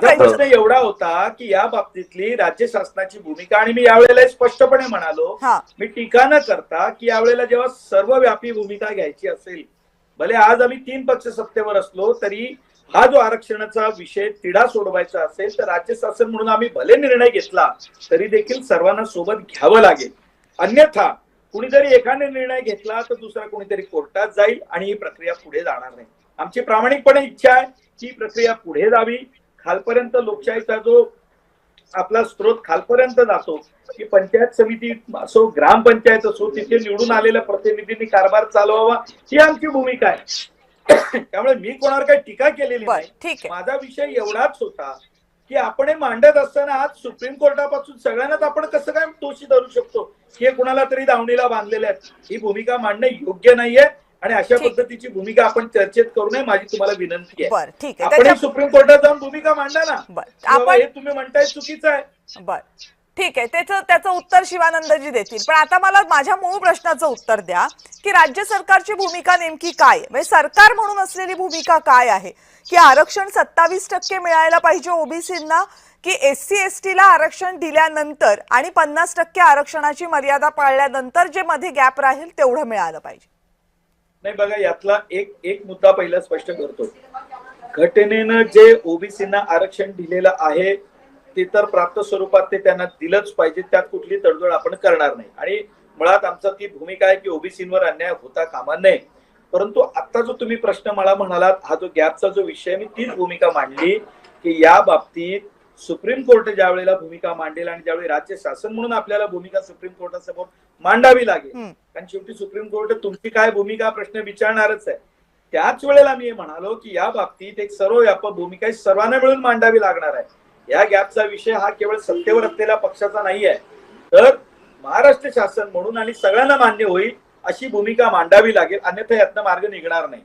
माझा प्रश्न एवढा होता की या बाबतीतली राज्य शासनाची भूमिका, आणि मी यावेळेला स्पष्टपणे म्हणालो, मी टीका न करता की यावेळेला जेव्हा सर्वव्यापी भूमिका घ्यायची असेल, भले आज आम्ही 3 पक्ष सत्तेवर असलो तरी हा जो आरक्षणाचा विषय तिढा सोडवायचा असेल तर राज्य शासन म्हणून आम्ही भले निर्णय घेतला तरी देखील सर्वांना सोबत घ्यावं लागेल. अन्यथा कुणीतरी एकाने निर्णय घेतला तर दुसरा कोणीतरी कोर्टात जाईल आणि ही प्रक्रिया पुढे जाणार नाही. आमची प्रामाणिकपणे इच्छा आहे की ही प्रक्रिया पुढे जावी, खालपर्यंत लोकशाहीचा जो आपला स्रोत खालपर्यंत जातो, की पंचायत समिती असो, ग्रामपंचायत असो, तिथे निवडून आलेल्या प्रतिनिधींनी कारभार चालवावा, ही आमची भूमिका आहे. त्यामुळे मी कोणावर काही टीका केलेली नाही. माझा विषय एवढाच होता की आपण हे मांडत असताना आज सुप्रीम कोर्टापासून सगळ्यांनाच आपण कसं काय दोषी धरू शकतो की हे कुणाला तरी दावणीला बांधलेले आहेत. ही भूमिका मांडणे योग्य नाहीये आणि अशा पद्धतीची भूमिका आपण चर्चेत करू नये, माझी तुम्हाला विनंती आहे. आपण सुप्रीम कोर्टात जाऊन भूमिका मांडा ना. हे तुम्ही म्हणताय चुकीचं आहे. बरं, ठीक आहे, त्याचं उत्तर शिवानंदजी देतील. पण आता मला माझ्या मूळ प्रश्नाचं उत्तर द्या की राज्य सरकारची भूमिका नेमकी काय, म्हणजे सरकार म्हणून असलेली भूमिका काय आहे? की आरक्षण 27% मिळायला पाहिजे ओबीसींना, की एससी एसटी ला आरक्षण दिल्यानंतर आणि 50% आरक्षणाची मर्यादा पाळल्यानंतर जे मध्ये गॅप राहील तेवढं मिळालं पाहिजे? नाही, बघा, यातला एक मुद्दा पहिला स्पष्ट करतो. घटनेनं जे ओबीसींना आरक्षण दिलेलं आहे ते तर प्राप्त स्वरूपात ते त्यांना दिलंच पाहिजे, त्यात कुठली तडजोड आपण करणार नाही. आणि मुळात आमचा ती भूमिका आहे की ओबीसींवर अन्याय होता कामा नये. परंतु आता जो तुम्ही प्रश्न मला म्हणालात, हा जो गॅपचा जो विषय, मी तीच भूमिका मांडली की या बाबतीत सुप्रीम कोर्ट ज्या वेळेला भूमिका मांडेल आणि ज्यावेळी राज्य शासन म्हणून आपल्याला भूमिका सुप्रीम कोर्टासमोर मांडावी लागेल, कारण शेवटी सुप्रीम कोर्ट तुमची काय भूमिका प्रश्न विचारणारच आहे. त्याच वेळेला मी म्हणालो की या बाबतीत एक सर्वव्यापक भूमिका सर्वांना मिळून मांडावी लागणार आहे. या गॅपचा विषय हा केवळ सत्तेवर असलेल्या पक्षाचा नाही आहे, तर महाराष्ट्र शासन म्हणून आणि सगळ्यांना मान्य होईल अशी भूमिका मांडावी लागेल, अन्यथा यातनं मार्ग निघणार नाही.